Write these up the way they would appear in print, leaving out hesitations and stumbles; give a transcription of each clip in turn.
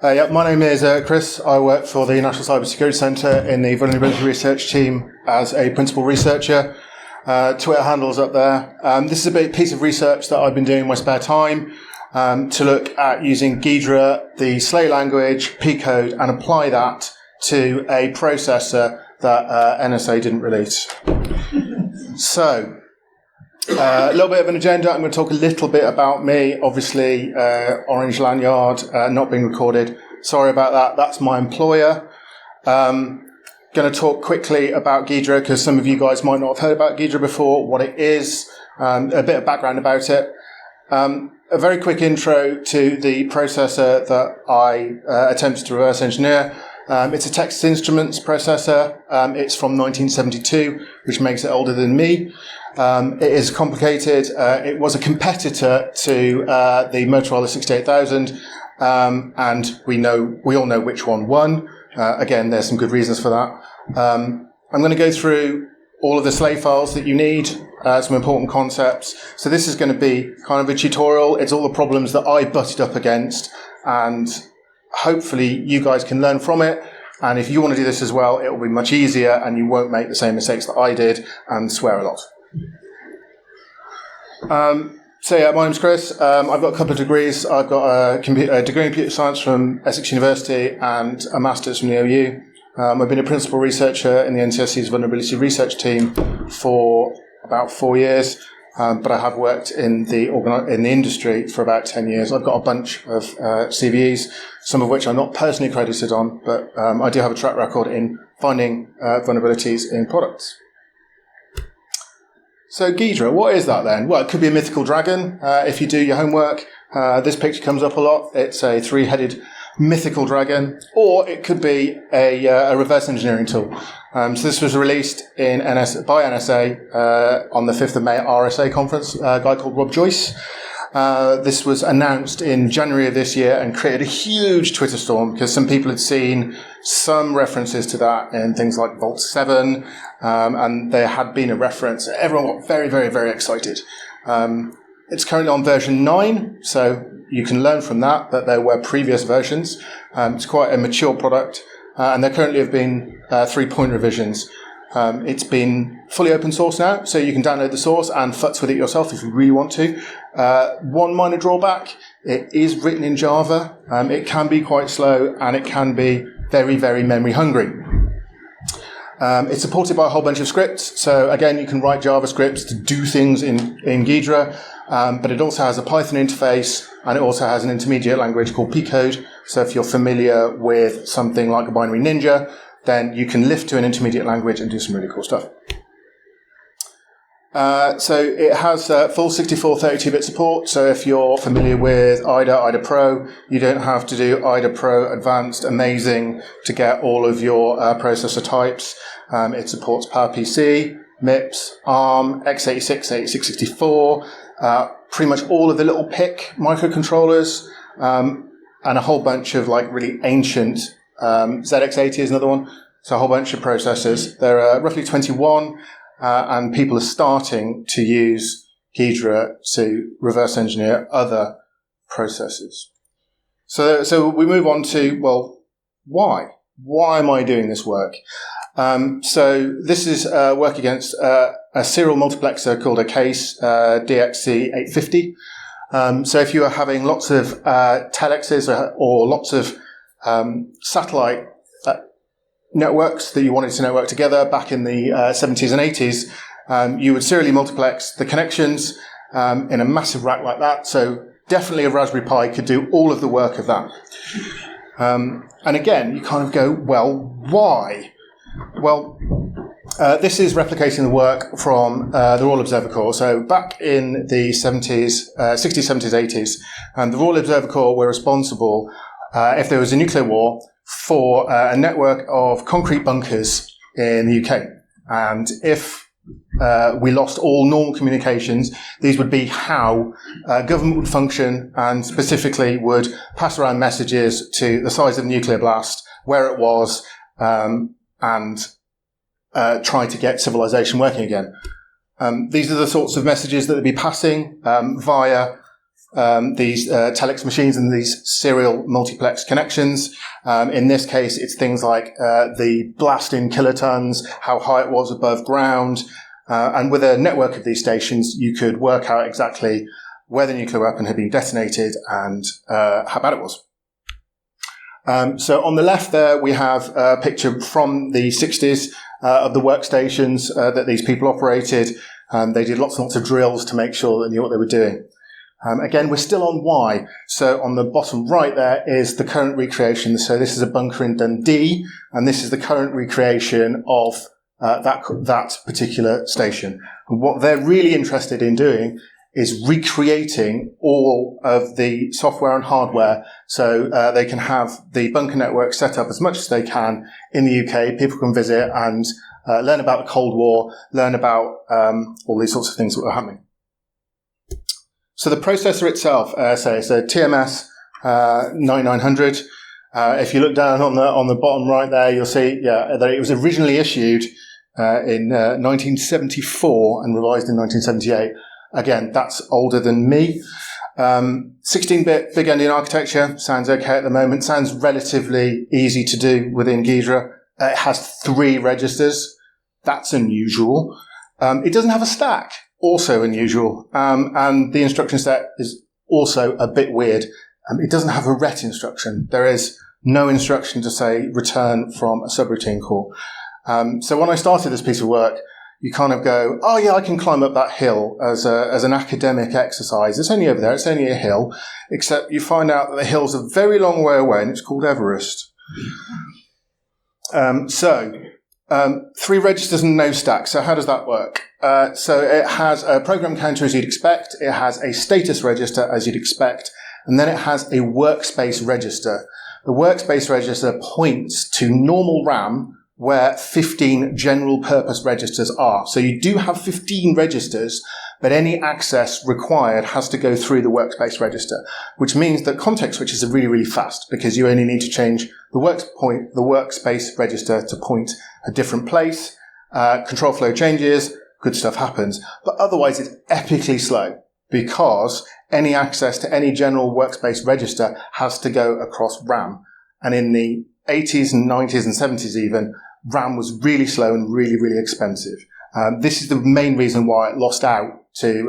My name is Chris. I work for the National Cyber Security Centre in the Vulnerability Research team as a principal researcher. Twitter handle's up there. This is a big piece of research that I've been doing in my spare time to look at using Ghidra, the Sleigh language, P-code, and apply that to a processor that NSA didn't release. So, a little bit of an agenda. I'm going to talk a little bit about me. Obviously, orange lanyard, not being recorded. Sorry about that. That's my employer. Going to talk quickly about Ghidra because some of you guys might not have heard about Ghidra before, what it is, a bit of background about it. A very quick intro to the processor that I attempted to reverse engineer. It's a Texas Instruments processor. It's from 1972, which makes it older than me. It is complicated. It was a competitor to the Motorola 68000, and we all know which one won. Again, there's some good reasons for that. I'm going to go through all of the Sleigh files that you need, some important concepts. So this is going to be kind of a tutorial. It's all the problems that I butted up against, and hopefully you guys can learn from it. And if you want to do this as well, it will be much easier and you won't make the same mistakes that I did and swear a lot. My name's Chris. I've got a couple of degrees. I've got a degree in computer science from Essex University and a master's from the OU. I've been a principal researcher in the NCSC's vulnerability research team for about 4 years, but I have worked in the industry for about 10 years. I've got a bunch of CVEs, some of which I'm not personally credited on, but I do have a track record in finding vulnerabilities in products. So Ghidra, what is that then? Well, it could be a mythical dragon. If you do your homework, this picture comes up a lot. It's a 3-headed mythical dragon, or it could be a reverse engineering tool. So this was released by NSA on the 5th of May at RSA conference, a guy called Rob Joyce. This was announced in January of this year and created a huge Twitter storm because some people had seen some references to that in things like Vault 7, and there had been a reference. Everyone got very, very, very excited. It's currently on version 9, so you can learn from that there were previous versions. It's quite a mature product, and there currently have been 3-point revisions. It's been fully open source now, so you can download the source and futz with it yourself if you really want to. One minor drawback, it is written in Java. It can be quite slow, and it can be very, very memory hungry. It's supported by a whole bunch of scripts. So again, you can write JavaScripts to do things in Ghidra, but it also has a Python interface, and it also has an intermediate language called P-code. So if you're familiar with something like a binary ninja, then you can lift to an intermediate language and do some really cool stuff. So it has full 64 32-bit support. So if you're familiar with IDA Pro, you don't have to do IDA Pro Advanced Amazing to get all of your processor types. It supports PowerPC, MIPS, ARM, x86, 8664, pretty much all of the little PIC microcontrollers, and a whole bunch of like really ancient ZX80 is another one. So a whole bunch of processors. There are roughly 21, and people are starting to use Ghidra to reverse engineer other processors. So we move on to, well, why? Why am I doing this work? So this is work against a serial multiplexer called a case DXC850. So if you are having lots of telexes or lots of satellite networks that you wanted to network together back in the 70s and 80s, you would serially multiplex the connections in a massive rack like that. So definitely a Raspberry Pi could do all of the work of that. And again, you kind of go, well, why? Well, this is replicating the work from the Royal Observer Corps. So back in the 60s, 70s, 80s, the Royal Observer Corps were responsible, if there was a nuclear war, for a network of concrete bunkers in the UK. And if we lost all normal communications, these would be how government would function, and specifically would pass around messages to the size of the nuclear blast, where it was, and try to get civilization working again. These are the sorts of messages that they'd be passing via these telex machines and these serial multiplex connections. In this case, it's things like the blast in kilotons, how high it was above ground, and with a network of these stations, you could work out exactly where the nuclear weapon had been detonated and how bad it was. So on the left there, we have a picture from the 60s of the workstations that these people operated. They did lots and lots of drills to make sure they knew what they were doing. Again, we're still on Y. So on the bottom right there is the current recreation. So this is a bunker in Dundee, and this is the current recreation of that particular station. And what they're really interested in doing is recreating all of the software and hardware so they can have the bunker network set up as much as they can in the UK. People can visit and learn about the Cold War, learn about all these sorts of things that were happening. So the processor itself, so it's a TMS 9900. If you look down on the bottom right there, you'll see that it was originally issued in 1974 and revised in 1978. Again, that's older than me. 16-bit big endian architecture sounds okay at the moment. Sounds relatively easy to do within Ghidra. It has 3 registers. That's unusual. It doesn't have a stack. Also unusual. And the instruction set is also a bit weird. It doesn't have a RET instruction. There is no instruction to say return from a subroutine call. So when I started this piece of work, you kind of go, oh yeah, I can climb up that hill as an academic exercise. It's only over there. It's only a hill. Except you find out that the hill's a very long way away and it's called Everest. 3 registers and no stack. So how does that work? So it has a program counter as you'd expect. It has a status register as you'd expect. And then it has a workspace register. The workspace register points to normal RAM where 15 general purpose registers are. So you do have 15 registers, but any access required has to go through the workspace register, which means that context switches are really, really fast because you only need to change the workspace register to point a different place. Control flow changes, good stuff happens. But otherwise it's epically slow because any access to any general workspace register has to go across RAM. And in the 80s and 90s and 70s even, RAM was really slow and really, really expensive. This is the main reason why it lost out to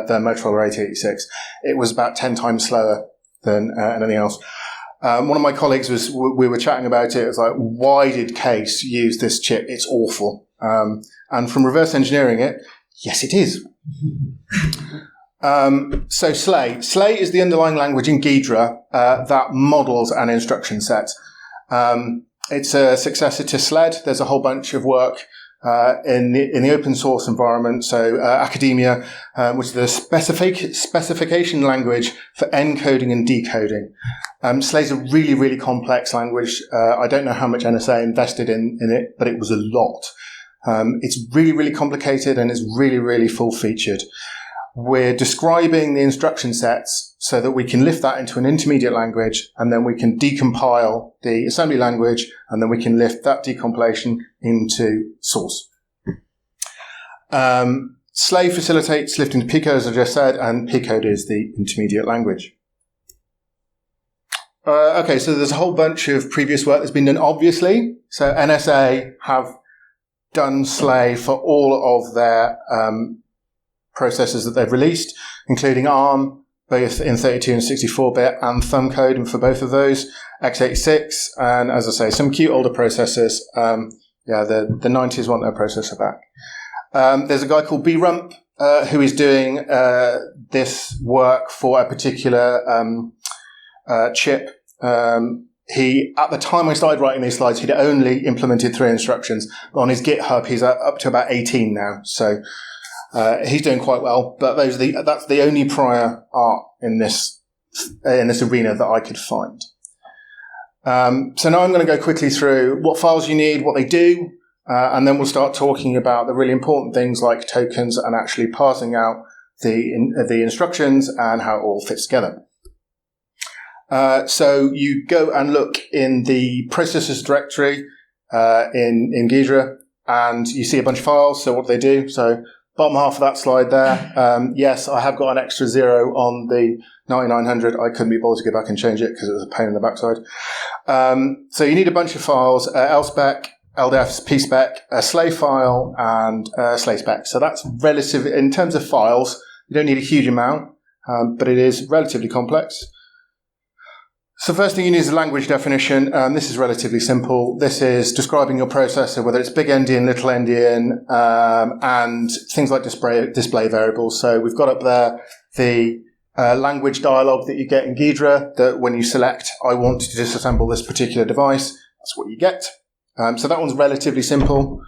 the Motorola 8086. It was about 10 times slower than anything else. One of my colleagues we were chatting about it. It was like, why did Case use this chip? It's awful. And from reverse engineering it, yes, it is. So Sleigh. Sleigh is the underlying language in Ghidra that models an instruction set. It's a successor to SLED. There's a whole bunch of work in the open source environment. So academia, which is the specification language for encoding and decoding. Sleigh's a really, really complex language. I don't know how much NSA invested in it, but it was a lot. It's really, really complicated and it's really, really full-featured. We're describing the instruction sets so that we can lift that into an intermediate language, and then we can decompile the assembly language, and then we can lift that decompilation into source. Sleigh facilitates lifting to Pico, as I just said, and Pcode is the intermediate language. Okay, so there's a whole bunch of previous work that's been done, obviously. So NSA have done Sleigh for all of their processors that they've released, including ARM, both in 32 and 64-bit, and thumb code, and for both of those, x86, and as I say, some cute older processors. The 90s want their processor back. There's a guy called BRump who is doing this work for a particular chip. He, at the time I started writing these slides, he'd only implemented 3 instructions. But on his GitHub, he's up to about 18 now. So he's doing quite well. But that's the only prior art in this arena that I could find. So now I'm going to go quickly through what files you need, what they do, and then we'll start talking about the really important things like tokens and actually parsing out the instructions and how it all fits together. So you go and look in the processors directory in Ghidra, and you see a bunch of files. So what do they do? So Bottom half of that slide there, yes, I have got an extra 0 on the 9900. I couldn't be bothered to go back and change it because it was a pain in the backside. So you need a bunch of files, LSpec, LDEFs, PSpec, a Sleigh file, and Sleigh spec. So that's relative, in terms of files, you don't need a huge amount, but it is relatively complex. So first thing you need is a language definition. This is relatively simple. This is describing your processor, whether it's big endian, little endian, and things like display variables. So we've got up there the language dialog that you get in Ghidra, that when you select, I want to disassemble this particular device, that's what you get. So that one's relatively simple.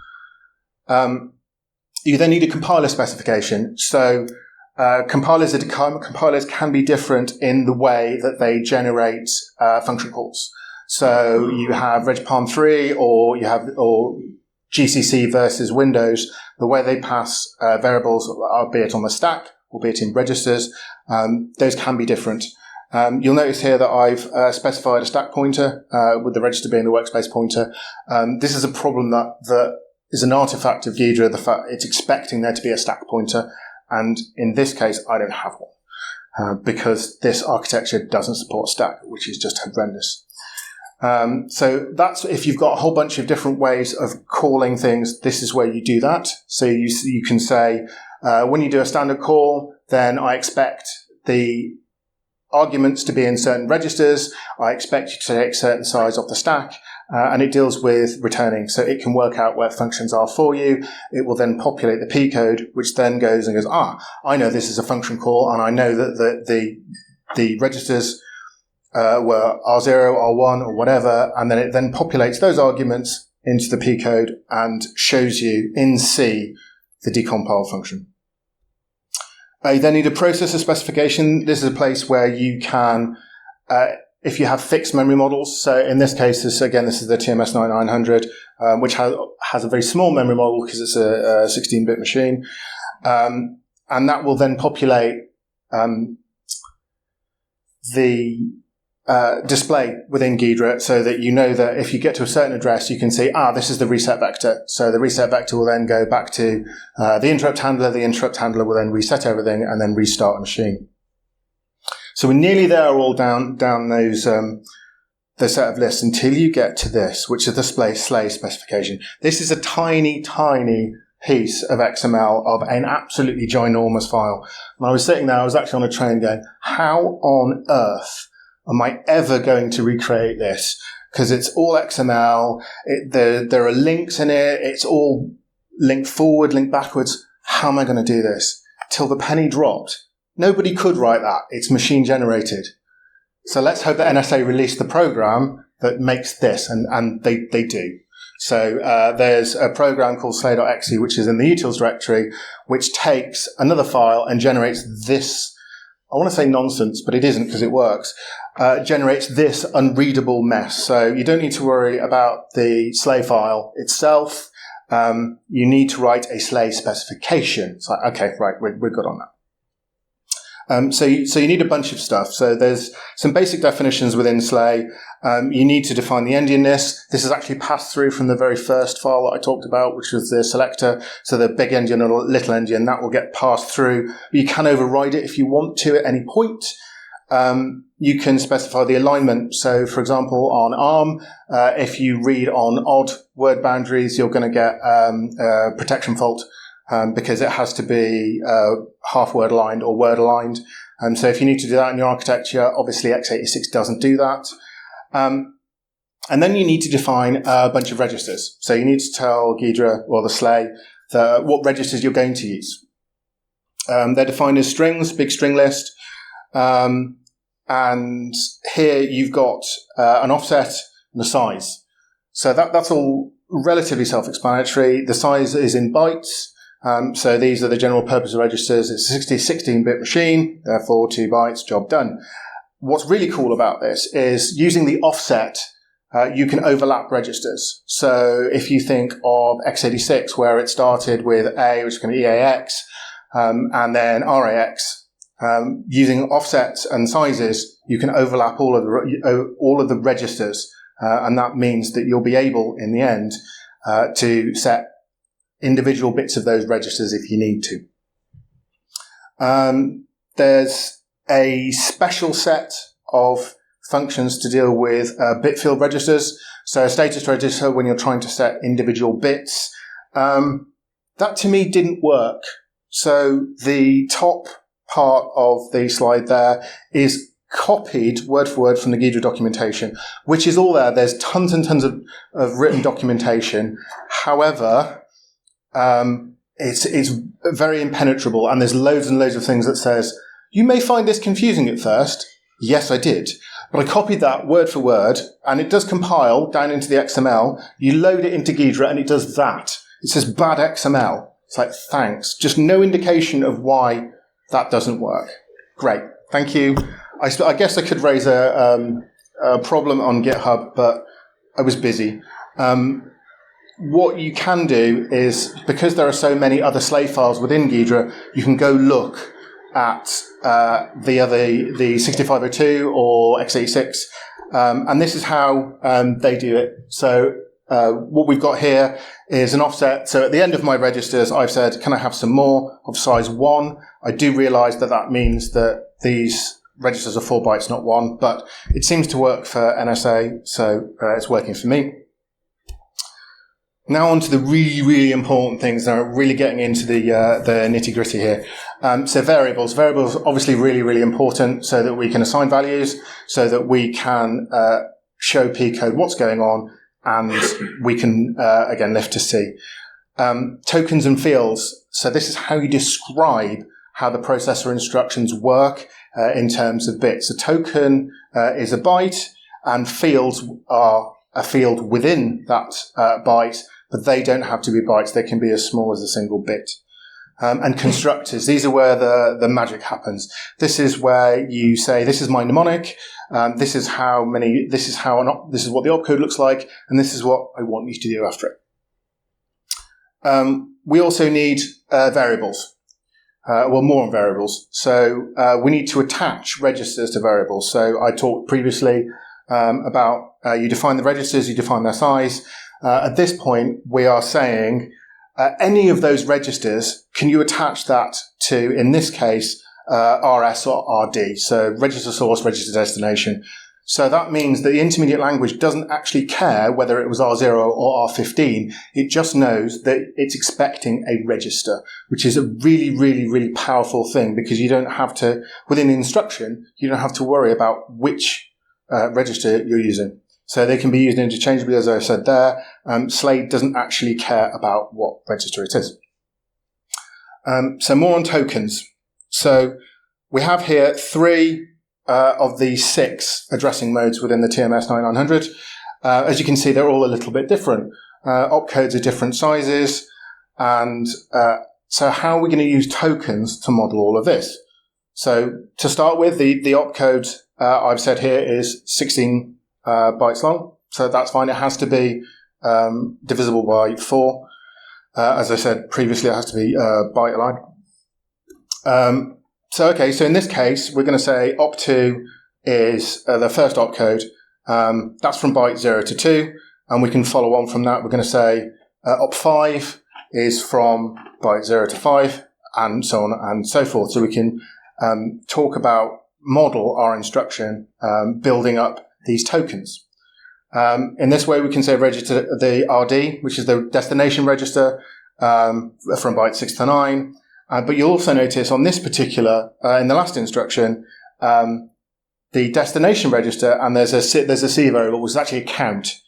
You then need a compiler specification. So compilers can be different in the way that they generate function calls. So you have regpalm 3 or GCC versus Windows. The way they pass variables, albeit on the stack, albeit in registers, those can be different. You'll notice here that I've specified a stack pointer, with the register being the workspace pointer. This is a problem that is an artifact of Ghidra, the fact it's expecting there to be a stack pointer. And in this case, I don't have one, because this architecture doesn't support stack, which is just horrendous. So that's, if you've got a whole bunch of different ways of calling things, this is where you do that. So you can say, when you do a standard call, then I expect the arguments to be in certain registers. I expect you to take certain size off the stack, and it deals with returning. So it can work out where functions are for you. It will then populate the P code, which then goes and goes, I know this is a function call, and I know that the registers were R0, R1, or whatever, and then it then populates those arguments into the P code and shows you in C the decompiled function. You then need a processor specification. This is a place where you can, if you have fixed memory models, so in this case, this is the TMS 9900, which has a very small memory model because it's a 16-bit machine, and that will then populate the display within Ghidra, so that you know that if you get to a certain address, you can see, this is the reset vector. So the reset vector will then go back to the interrupt handler. The interrupt handler will then reset everything and then restart the machine. So we're nearly there, all down those set of lists, until you get to this, which is the Sleigh specification. This is a tiny, tiny piece of XML of an absolutely ginormous file. And I was sitting there, I was actually on a train going, how on earth am I ever going to recreate this? Because it's all XML, there are links in it, it's all linked forward, linked backwards. How am I going to do this? Till the penny dropped. Nobody could write that. It's machine generated. So let's hope that NSA released the program that makes this, and they do. So there's a program called Sleigh.exe, which is in the utils directory, which takes another file and generates this, I want to say nonsense, but it isn't because it works, generates this unreadable mess. So you don't need to worry about the Sleigh file itself. You need to write a Sleigh specification. It's like, okay, right, we're good on that. So you need a bunch of stuff. So there's some basic definitions within Sleigh. You need to define the endianness. This is actually passed through from the very first file that I talked about, which was the selector. So the big endian and little endian, that will get passed through. You can override it if you want to at any point. You can specify the alignment. So, for example, on ARM, if you read on odd word boundaries, you're going to get a protection fault. Because it has to be half word aligned or word aligned. So if you need to do that in your architecture, obviously x86 doesn't do that. And then you need to define a bunch of registers. So you need to tell Ghidra or the Sleigh what registers you're going to use. They're defined as strings, big string list. And here you've got an offset and a size. So that's all relatively self-explanatory. The size is in bytes. So these are the general purpose registers. It's a 16-bit machine, therefore 2 bytes, job done. What's really cool about this is using the offset, you can overlap registers. So if you think of x86, where it started with A, which is going to be EAX, and then RAX, using offsets and sizes, you can overlap all of the registers, and that means that you'll be able, in the end, to set individual bits of those registers if you need to. There's a special set of functions to deal with Bitfield registers. So a status register when you're trying to set individual bits. That to me didn't work. So the top part of the slide there is copied word for word from the Ghidra documentation, which is all there. There's tons and tons of written documentation. However, it's very impenetrable, and there's loads and loads of things that says, you may find this confusing at first. Yes, I did. But I copied that word for word, and it does compile down into the XML. You load it into Ghidra, and it does that. It says bad XML. It's like, thanks. Just no indication of why that doesn't work. Great. Thank you. I guess I could raise a problem on GitHub, but I was busy. What you can do is, because there are so many other Sleigh files within Ghidra, you can go look at the 6502 or x86, and this is how they do it. So what we've got here is an offset. So at the end of my registers, I've said, can I have some more of size 1? I do realize that means that these registers are 4 bytes, not 1, but it seems to work for NSA, so it's working for me. Now on to the really, really important things that are really getting into the nitty-gritty here. So variables. Variables are obviously really, really important so that we can assign values, so that we can show P code what's going on, and we can, again, lift to C. Tokens and fields. So this is how you describe how the processor instructions work in terms of bits. A token is a byte, and fields are a field within that byte, but they don't have to be bytes. They can be as small as a single bit. And constructors, these are where the magic happens. This is where you say, this is my mnemonic, this is what the opcode looks like, and this is what I want you to do after it. We also need variables. More on variables. So we need to attach registers to variables. So I talked previously about you define the registers, you define their size. At this point, we are saying any of those registers, can you attach that to, in this case, RS or RD, so register source, register destination. So that means that the intermediate language doesn't actually care whether it was R0 or R15. It just knows that it's expecting a register, which is a really, really, really powerful thing, because you don't have to, within the instruction, you don't have to worry about which register you're using. So they can be used interchangeably, as I said there. Sleigh doesn't actually care about what register it is. So more on tokens. So we have here 3 of the 6 addressing modes within the TMS 9900. As you can see, they're all a little bit different. Opcodes are different sizes. And so how are we going to use tokens to model all of this? So to start with, the opcode I've said here is 16 bytes long. So that's fine. It has to be divisible by 4. As I said previously, it has to be byte aligned. So in this case, we're going to say op2 is the first opcode. That's from byte 0 to 2, and we can follow on from that. We're going to say op5 is from byte 0 to 5, and so on and so forth. So we can model our instruction, building up these tokens. In this way, we can say register the RD, which is the destination register, from byte 6 to 9. But you'll also notice on this particular, in the last instruction, the destination register, and there's a C variable, which is actually a count.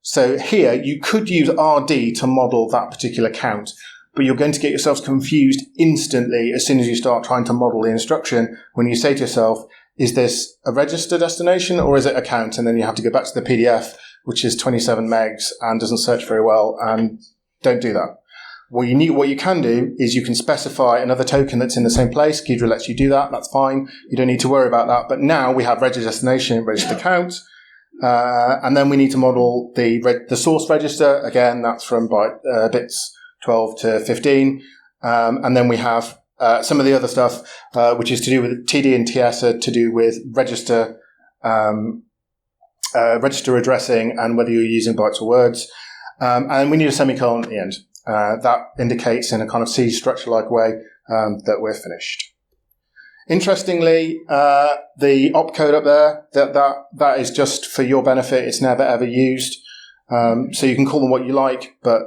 So here, you could use RD to model that particular count, but you're going to get yourselves confused instantly as soon as you start trying to model the instruction when you say to yourself, is this a register destination or is it a count? And then you have to go back to the PDF, which is 27 megs and doesn't search very well, and don't do that. What you can do is you can specify another token that's in the same place. Ghidra lets you do that. That's fine. You don't need to worry about that. But now we have register destination, register count. And then we need to model the source register. Again, that's from bits 12 to 15. And then we have some of the other stuff, which is to do with TD and TS, are to do with register addressing and whether you're using bytes or words. And we need a semicolon at the end. that indicates in a kind of C structure-like way that we're finished. Interestingly, the opcode up there, that is just for your benefit. It's never ever used. So you can call them what you like, but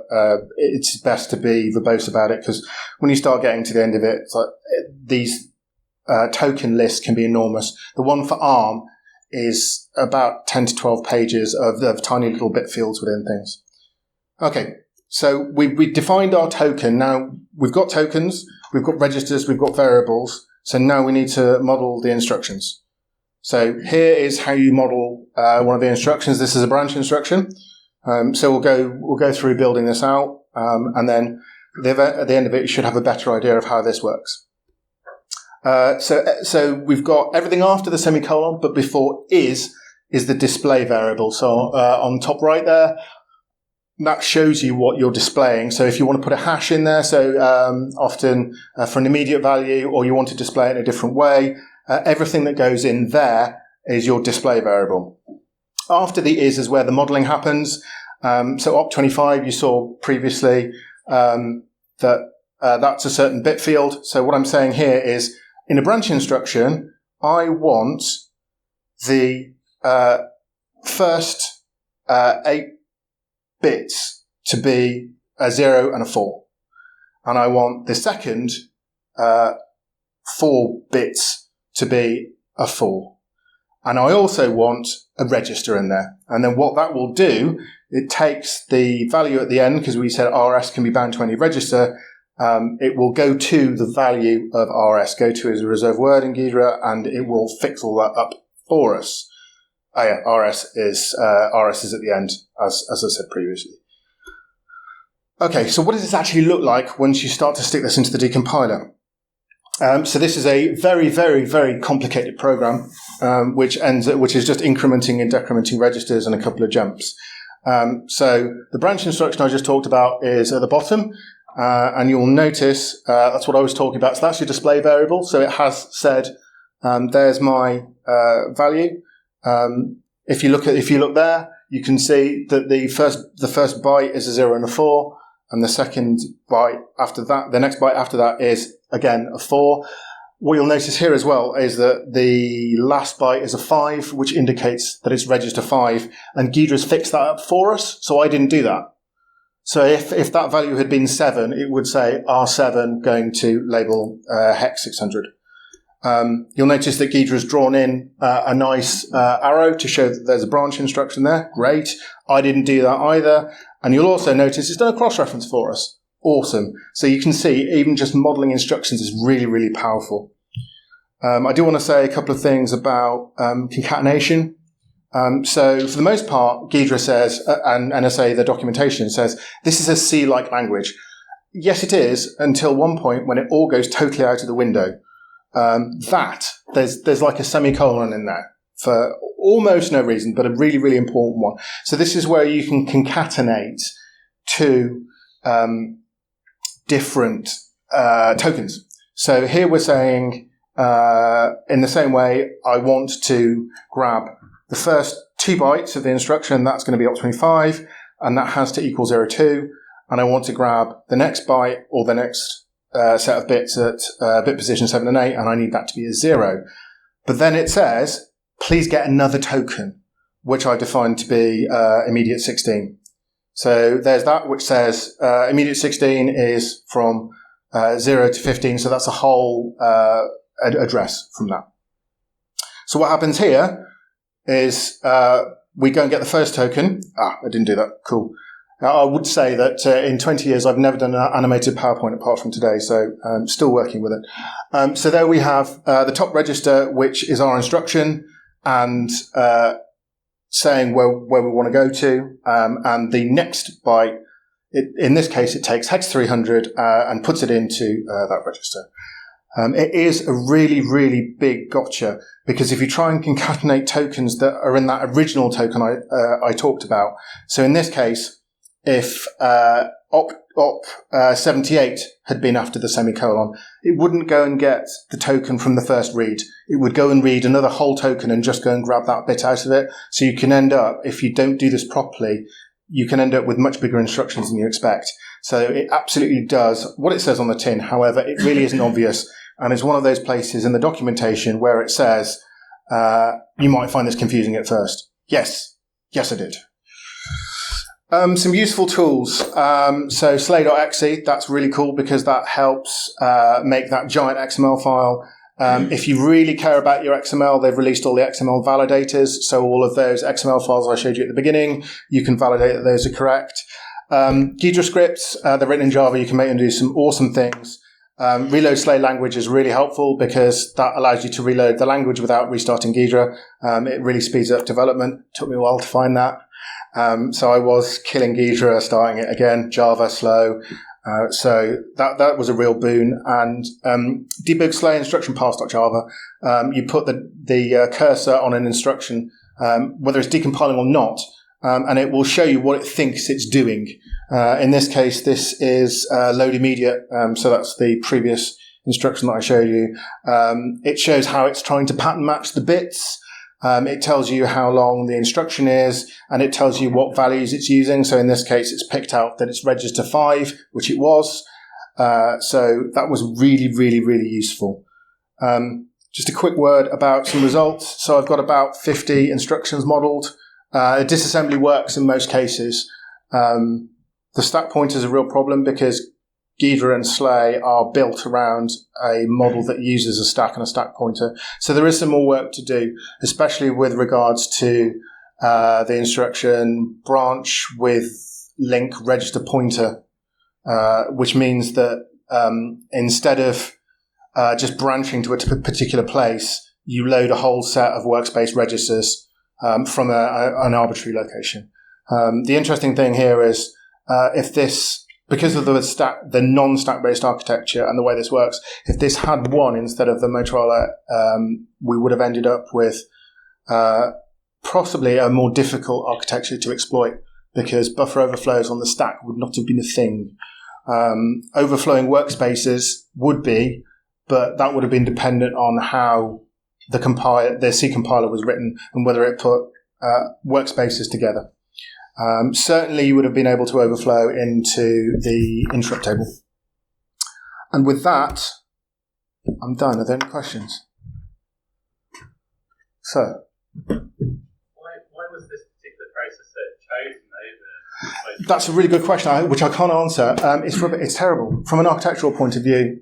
it's best to be verbose about it, because when you start getting to the end of it, it's like these token lists can be enormous. The one for ARM is about 10 to 12 pages of tiny little bit fields within things. Okay, so we defined our token. Now we've got tokens, we've got registers, we've got variables. So now we need to model the instructions. So here is how you model one of the instructions. This is a branch instruction. So we'll go through building this out, and then at the end of it, you should have a better idea of how this works. So we've got everything after the semicolon, but before is the display variable. So on top right there, that shows you what you're displaying. So if you want to put a hash in there, so often for an immediate value, or you want to display it in a different way, everything that goes in there is your display variable. After the is where the modeling happens. So op25, you saw previously that's a certain bit field. So what I'm saying here is, in a branch instruction, I want the first 8 bits to be a 0 and a 4. And I want the second 4 bits to be a 4. And I also want a register in there. And then what that will do, it takes the value at the end, because we said RS can be bound to any register. It will go to the value of RS, go to as a reserved word in Ghidra, and it will fix all that up for us. Oh yeah, RS is at the end, as I said previously. Okay, so what does this actually look like once you start to stick this into the decompiler? So this is a very, very, very complicated program, which is just incrementing and decrementing registers and a couple of jumps. So the branch instruction I just talked about is at the bottom, and you'll notice that's what I was talking about. So that's your display variable. So it has said, there's my value. If you look there, you can see that the first byte is a 0 and a 4, and the second byte after that, the next byte after that is again a 4. What you'll notice here as well is that the last byte is a 5, which indicates that it's register 5, and Ghidra's fixed that up for us, so I didn't do that. So if that value had been 7, it would say R7 going to label hex 600. You'll notice that Ghidra's drawn in a nice arrow to show that there's a branch instruction there. Great. I didn't do that either. And you'll also notice it's done a cross-reference for us. Awesome. So you can see even just modeling instructions is really, really powerful. I do want to say a couple of things about concatenation. So for the most part, Ghidra says, and NSA, the documentation says, this is a C-like language. Yes, it is, until one point when it all goes totally out of the window. There's like a semicolon in there for almost no reason, but a really, really important one. So this is where you can concatenate two different tokens. So here we're saying, in the same way, I want to grab the first 2 bytes of the instruction. That's going to be op25, and that has to equal 02. And I want to grab the next byte or the next set of bits at bit position 7 and 8, and I need that to be a 0. But then it says, please get another token, which I defined to be immediate 16. So there's that, which says immediate 16 is from 0 to 15, so that's a whole address from that. So what happens here is we go and get the first token. I didn't do that. Cool. I would say that in 20 years, I've never done an animated PowerPoint apart from today, so I'm still working with it. So there we have the top register, which is our instruction, and saying where we want to go to. And the next byte, in this case, it takes hex 300 and puts it into that register. It is a really, really big gotcha, because if you try and concatenate tokens that are in that original token I talked about, so in this case, if op78 had been after the semicolon, it wouldn't go and get the token from the first read. It would go and read another whole token and just go and grab that bit out of it. So you can end up, if you don't do this properly, you can end up with much bigger instructions than you expect. So it absolutely does what it says on the tin. However, it really isn't obvious. And it's one of those places in the documentation where it says, you might find this confusing at first. Yes, I did. Some useful tools. So Sleigh.exe, that's really cool because that helps make that giant XML file. If you really care about your XML, they've released all the XML validators. So all of those XML files I showed you at the beginning, you can validate that those are correct. Ghidra scripts, they're written in Java. You can make them do some awesome things. Reload Sleigh language is really helpful because that allows you to reload the language without restarting Ghidra. It really speeds up development. Took me a while to find that. So I was killing Ghidra, starting it again, Java, slow. So that was a real boon. And debug Sleigh instruction pass.java. You put the cursor on an instruction, whether it's decompiling or not, and it will show you what it thinks it's doing. In this case, this is load immediate. So that's the previous instruction that I showed you. It shows how it's trying to pattern match the bits. It tells you how long the instruction is, and it tells you what values it's using. So in this case, it's picked out that it's register 5, which it was. So that was really, really, really useful. Just a quick word about some results. So I've got about 50 instructions modeled. Disassembly works in most cases. The stack pointer is a real problem because Ghidra and Sleigh are built around a model that uses a stack and a stack pointer. So there is some more work to do, especially with regards to the instruction branch with link register pointer, which means that instead of just branching to a particular place, you load a whole set of workspace registers from an arbitrary location. The interesting thing here is if this, because of the non-stack based architecture and the way this works, if this had one instead of the Motorola, we would have ended up with possibly a more difficult architecture to exploit because buffer overflows on the stack would not have been a thing. Overflowing workspaces would be, but that would have been dependent on how the C compiler was written and whether it put workspaces together. Certainly you would have been able to overflow into the interrupt table. And with that, I'm done. Are there any questions? So. Why was this particular process chosen over? That's a really good question, which I can't answer. It's terrible. From an architectural point of view,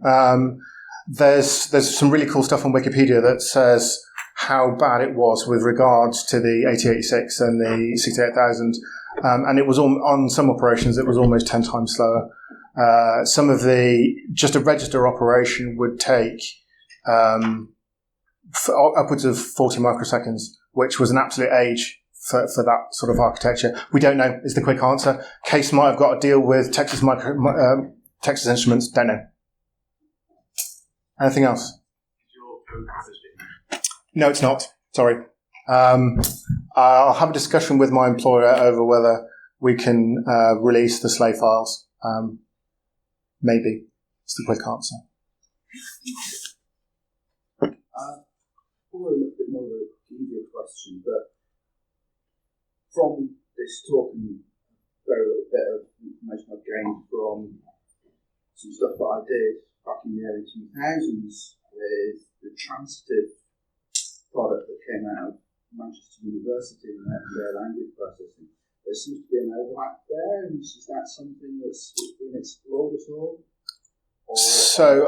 there's some really cool stuff on Wikipedia that says how bad it was with regards to the 8086 and the 68000. And it was on some operations, it was almost 10 times slower. Some of just a register operation would take upwards of 40 microseconds, which was an absolute age for that sort of architecture. We don't know is the quick answer. Case might have got to deal with Texas Instruments. Don't know. Anything else? No, it's not. Sorry. I'll have a discussion with my employer over whether we can release the Sleigh files. Maybe. It's the quick answer. Probably a little bit more of a easier question, but from this talk and very little bit of information I've gained from some stuff that I did back in the early 2000s with the transitive product that came out of Manchester University and their language processing. There seems to be an overlap there, and is that something that's been explored at all? So,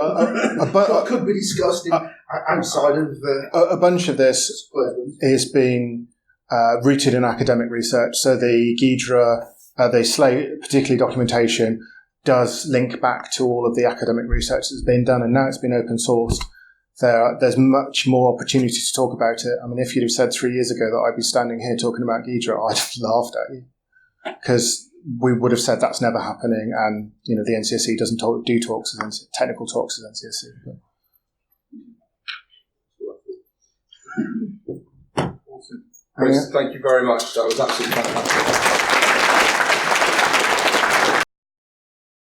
could be discussed outside of a bunch of this is being rooted in academic research. So the Ghidra, the Sleigh, particularly documentation, does link back to all of the academic research that's been done, and now it's been open sourced. There's much more opportunity to talk about it. I mean, if you'd have said 3 years ago that I'd be standing here talking about Ghidra, I'd have laughed at you because we would have said that's never happening, and the NCSE doesn't do talks as technical talks as NCSE. Awesome. Chris, thank you very much. That was absolutely fantastic.